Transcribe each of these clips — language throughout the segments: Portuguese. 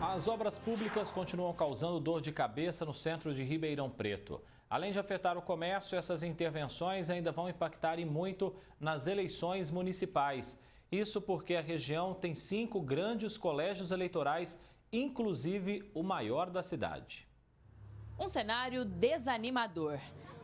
As obras públicas continuam causando dor de cabeça no centro de Ribeirão Preto. Além de afetar o comércio, essas intervenções ainda vão impactar e muito nas eleições municipais. Isso porque a região tem 5 grandes colégios eleitorais, inclusive o maior da cidade. Um cenário desanimador.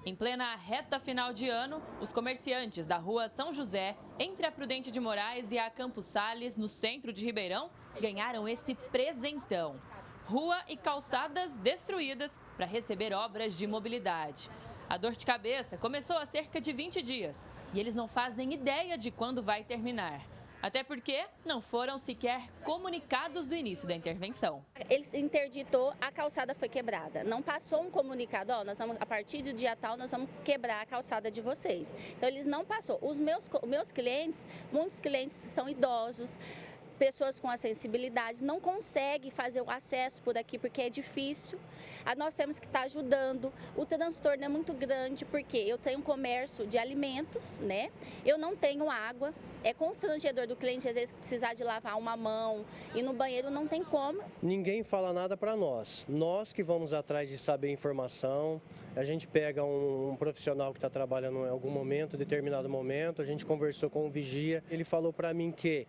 Em plena reta final de ano, os comerciantes da rua São José, entre a Prudente de Moraes e a Campos Sales, no centro de Ribeirão, ganharam esse presentão. Rua e calçadas destruídas para receber obras de mobilidade. A dor de cabeça começou há cerca de 20 dias e eles não fazem ideia de quando vai terminar. Até porque não foram sequer comunicados do início da intervenção. Eles interditou, a calçada foi quebrada. Não passou um comunicado, ó, a partir do dia tal nós vamos quebrar a calçada de vocês. Então eles não passou. Os meus clientes, muitos clientes são idosos, pessoas com a sensibilidade, não conseguem fazer o acesso por aqui porque é difícil. Nós temos que estar ajudando. O transtorno é muito grande porque eu tenho comércio de alimentos, né? Eu não tenho água. É constrangedor do cliente, às vezes, precisar de lavar uma mão e no banheiro não tem como. Ninguém fala nada para nós. Nós que vamos atrás de saber informação. A gente pega um profissional que está trabalhando em algum momento, determinado momento. A gente conversou com o vigia. Ele falou para mim que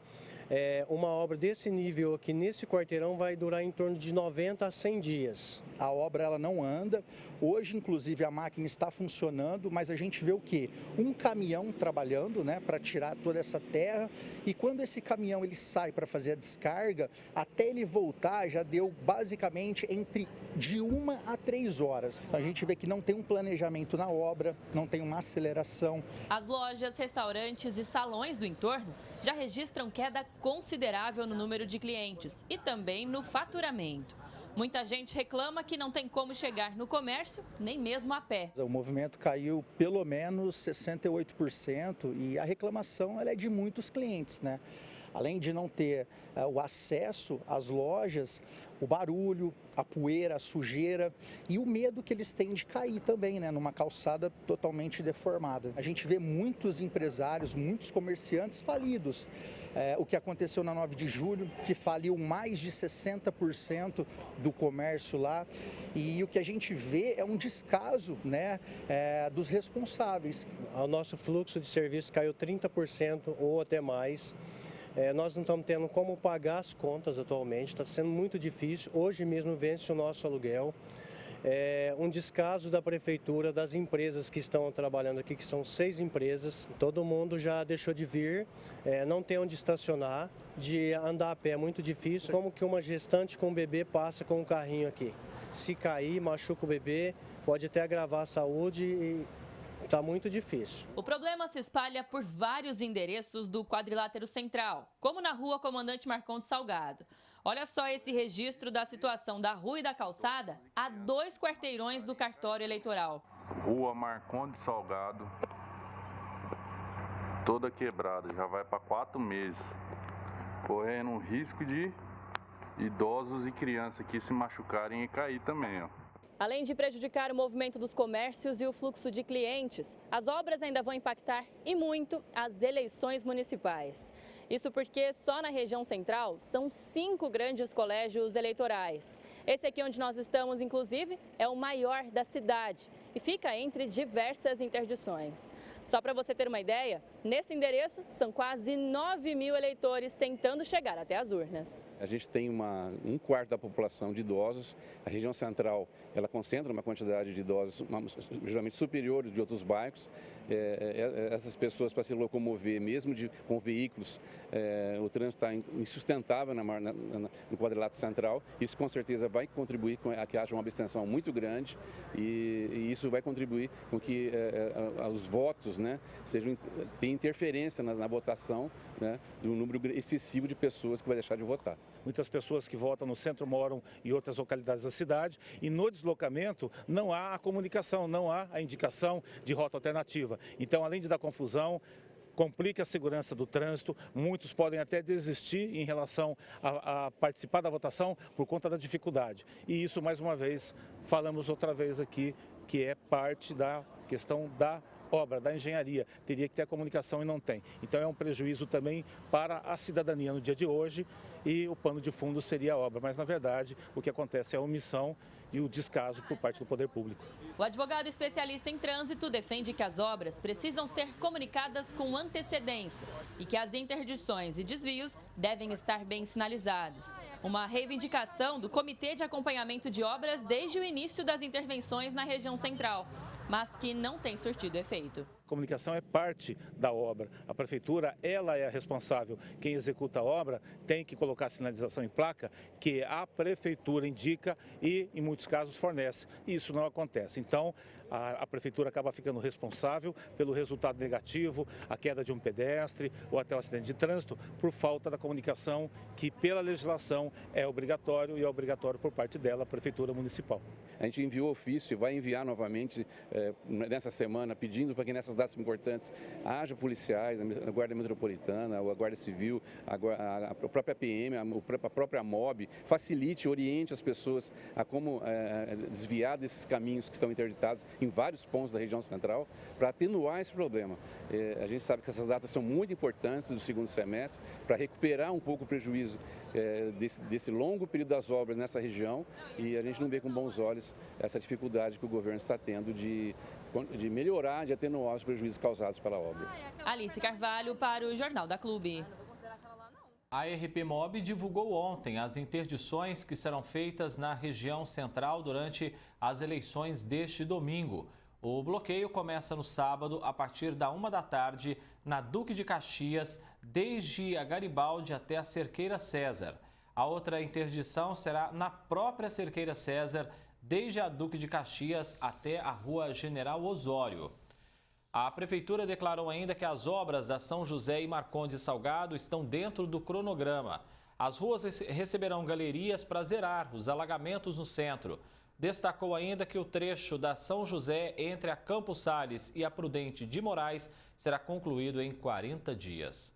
uma obra desse nível aqui nesse quarteirão vai durar em torno de 90 a 100 dias. A obra ela não anda. Hoje, inclusive, a máquina está funcionando, mas a gente vê o quê? Um caminhão trabalhando, né, para tirar toda essa terra. E quando esse caminhão ele sai para fazer a descarga, até ele voltar já deu basicamente entre de 1 a 3 horas. Então, a gente vê que não tem um planejamento na obra, não tem uma aceleração. As lojas, restaurantes e salões do entorno já registram queda considerável no número de clientes e também no faturamento. Muita gente reclama que não tem como chegar no comércio, nem mesmo a pé. O movimento caiu pelo menos 68% e a reclamação ela é de muitos clientes, né? Além de não ter o acesso às lojas, o barulho, a poeira, a sujeira e o medo que eles têm de cair também, né, numa calçada totalmente deformada. A gente vê muitos empresários, muitos comerciantes falidos. O que aconteceu na 9 de julho, que faliu mais de 60% do comércio lá. E o que a gente vê é um descaso, né, dos responsáveis. O nosso fluxo de serviço caiu 30% ou até mais. Nós não estamos tendo como pagar as contas atualmente, está sendo muito difícil. Hoje mesmo vence o nosso aluguel. Um descaso da prefeitura, das empresas que estão trabalhando aqui, que são 6 empresas. Todo mundo já deixou de vir, não tem onde estacionar, de andar a pé é muito difícil. Como que uma gestante com um bebê passa com um carrinho aqui? Se cair, machuca o bebê, pode até agravar a saúde e está muito difícil. O problema se espalha por vários endereços do quadrilátero central, como na rua Comandante Marcondes Salgado. Olha só esse registro da situação da rua e da calçada a 2 quarteirões do cartório eleitoral. Rua Marcondes Salgado, toda quebrada, já vai para 4 meses, correndo um risco de idosos e crianças aqui se machucarem e cair também, ó. Além de prejudicar o movimento dos comércios e o fluxo de clientes, as obras ainda vão impactar e muito as eleições municipais. Isso porque só na região central são 5 grandes colégios eleitorais. Esse aqui onde nós estamos, inclusive, é o maior da cidade e fica entre diversas interdições. Só para você ter uma ideia, nesse endereço são quase 9.000 eleitores tentando chegar até as urnas. A gente tem um quarto da população de idosos. A região central ela concentra uma quantidade de idosos geralmente superior de outros bairros. Essas pessoas, para se locomover, mesmo com veículos, o trânsito está insustentável no quadrilátero central. Isso com certeza vai contribuir com que haja uma abstenção muito grande e isso vai contribuir com que os votos, né, tenham interferência na votação, né, do número excessivo de pessoas que vai deixar de votar. Muitas pessoas que votam no centro moram em outras localidades da cidade e no deslocamento não há a comunicação, não há a indicação de rota alternativa. Então, além de dar confusão, complica a segurança do trânsito, muitos podem até desistir em relação a participar da votação por conta da dificuldade. E isso, mais uma vez, falamos outra vez aqui, que é parte da questão da obra da engenharia teria que ter a comunicação e não tem. Então é um prejuízo também para a cidadania no dia de hoje e o pano de fundo seria a obra. Mas, na verdade, o que acontece é a omissão e o descaso por parte do poder público. O advogado especialista em trânsito defende que as obras precisam ser comunicadas com antecedência e que as interdições e desvios devem estar bem sinalizados. Uma reivindicação do Comitê de Acompanhamento de Obras desde o início das intervenções na região central, mas que não tem surtido efeito. A comunicação é parte da obra. A prefeitura, ela é a responsável. Quem executa a obra tem que colocar a sinalização em placa que a prefeitura indica e, em muitos casos, fornece. E isso não acontece. Então, a prefeitura acaba ficando responsável pelo resultado negativo, a queda de um pedestre ou até o acidente de trânsito, por falta da comunicação que, pela legislação, é obrigatório e é obrigatório por parte dela, a prefeitura municipal. A gente enviou ofício e vai enviar novamente nessa semana, pedindo para que nessas datas importantes haja policiais, a Guarda Metropolitana, a Guarda Civil, a própria PM, a própria MOB, facilite, oriente as pessoas a como desviar desses caminhos que estão interditados em vários pontos da região central, para atenuar esse problema. A gente sabe que essas datas são muito importantes do segundo semestre, para recuperar um pouco o prejuízo desse longo período das obras nessa região, e a gente não vê com bons olhos essa dificuldade que o governo está tendo de melhorar, de atenuar os prejuízos causados pela obra. Alice Carvalho para o Jornal da Clube. A RP Mob divulgou ontem as interdições que serão feitas na região central durante as eleições deste domingo. O bloqueio começa no sábado, a partir da 1 da tarde, na Duque de Caxias, desde a Garibaldi até a Cerqueira César. A outra interdição será na própria Cerqueira César, desde a Duque de Caxias até a Rua General Osório. A Prefeitura declarou ainda que as obras da São José e Marcondes Salgado estão dentro do cronograma. As ruas receberão galerias para zerar os alagamentos no centro. Destacou ainda que o trecho da São José entre a Campos Sales e a Prudente de Moraes será concluído em 40 dias.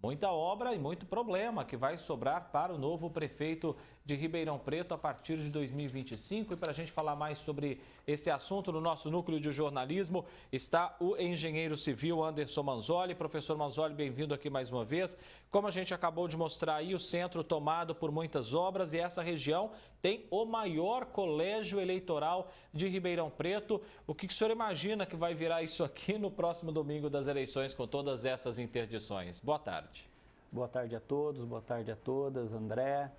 Muita obra e muito problema que vai sobrar para o novo prefeito de Ribeirão Preto a partir de 2025. E para a gente falar mais sobre esse assunto, no nosso núcleo de jornalismo está o engenheiro civil Anderson Manzoli. Professor Manzoli, bem-vindo aqui mais uma vez. Como a gente acabou de mostrar aí, o centro tomado por muitas obras e essa região tem o maior colégio eleitoral de Ribeirão Preto. O que o senhor imagina que vai virar isso aqui no próximo domingo das eleições com todas essas interdições? Boa tarde. Boa tarde a todos, boa tarde a todas, André.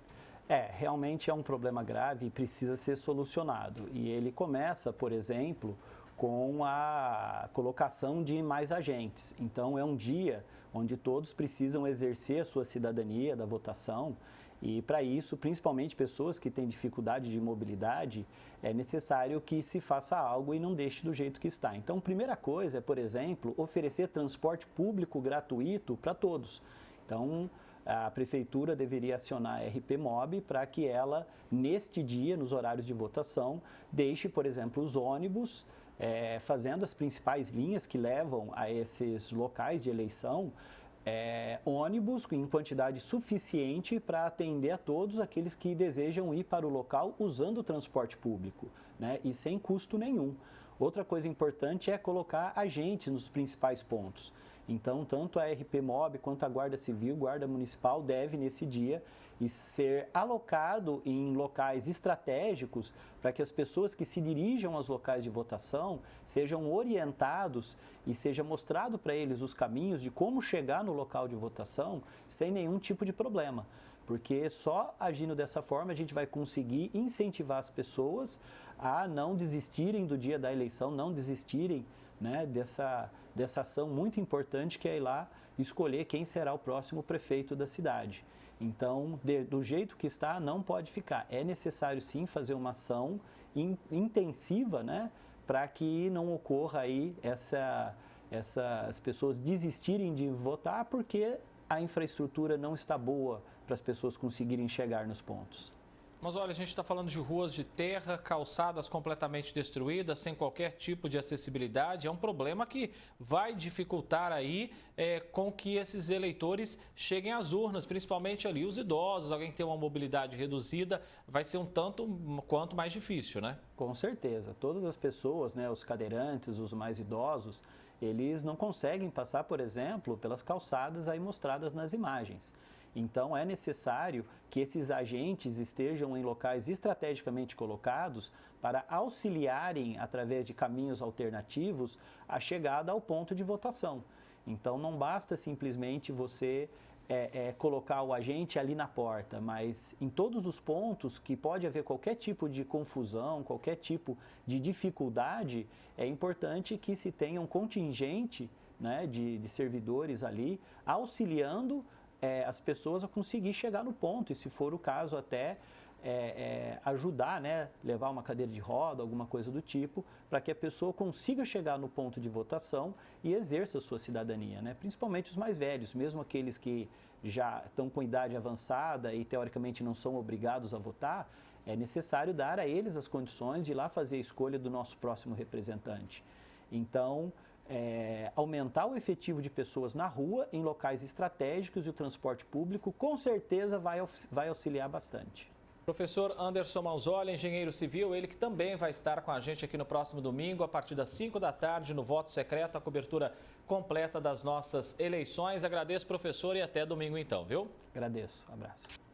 Realmente é um problema grave e precisa ser solucionado. E ele começa, por exemplo, com a colocação de mais agentes. Então, é um dia onde todos precisam exercer a sua cidadania da votação. E, para isso, principalmente pessoas que têm dificuldade de mobilidade, é necessário que se faça algo e não deixe do jeito que está. Então, a primeira coisa é, por exemplo, oferecer transporte público gratuito para todos. Então, a Prefeitura deveria acionar a RP Mob para que ela, neste dia, nos horários de votação, deixe, por exemplo, os ônibus fazendo as principais linhas que levam a esses locais de eleição, ônibus em quantidade suficiente para atender a todos aqueles que desejam ir para o local usando o transporte público, né, e sem custo nenhum. Outra coisa importante é colocar agentes nos principais pontos. Então, tanto a RP Mob quanto a Guarda Civil, Guarda Municipal, deve nesse dia ser alocado em locais estratégicos para que as pessoas que se dirijam aos locais de votação sejam orientados e seja mostrado para eles os caminhos de como chegar no local de votação sem nenhum tipo de problema. Porque só agindo dessa forma a gente vai conseguir incentivar as pessoas a não desistirem do dia da eleição, não desistirem, né, dessa ação muito importante que é ir lá escolher quem será o próximo prefeito da cidade. Então, do jeito que está, não pode ficar. É necessário sim fazer uma ação intensiva, né, para que não ocorra aí essas pessoas desistirem de votar porque a infraestrutura não está boa para as pessoas conseguirem chegar nos pontos. Mas olha, a gente está falando de ruas de terra, calçadas completamente destruídas, sem qualquer tipo de acessibilidade. É um problema que vai dificultar aí com que esses eleitores cheguem às urnas, principalmente ali os idosos, alguém que tem uma mobilidade reduzida, vai ser um tanto quanto mais difícil, né? Com certeza. Todas as pessoas, né, os cadeirantes, os mais idosos, eles não conseguem passar, por exemplo, pelas calçadas aí mostradas nas imagens. Então, é necessário que esses agentes estejam em locais estrategicamente colocados para auxiliarem, através de caminhos alternativos, a chegada ao ponto de votação. Então, não basta simplesmente você colocar o agente ali na porta, mas em todos os pontos que pode haver qualquer tipo de confusão, qualquer tipo de dificuldade, é importante que se tenha um contingente, né, de servidores ali auxiliando as pessoas a conseguir chegar no ponto e, se for o caso, até ajudar, né, levar uma cadeira de roda, alguma coisa do tipo, para que a pessoa consiga chegar no ponto de votação e exerça a sua cidadania, né? Principalmente os mais velhos, mesmo aqueles que já estão com idade avançada e teoricamente não são obrigados a votar, é necessário dar a eles as condições de ir lá fazer a escolha do nosso próximo representante. Então, aumentar o efetivo de pessoas na rua, em locais estratégicos, e o transporte público, com certeza vai auxiliar bastante. Professor Anderson Manzolli, engenheiro civil, ele que também vai estar com a gente aqui no próximo domingo, a partir das 5 da tarde, no Voto Secreto, a cobertura completa das nossas eleições. Agradeço, professor, e até domingo então, viu? Agradeço, abraço.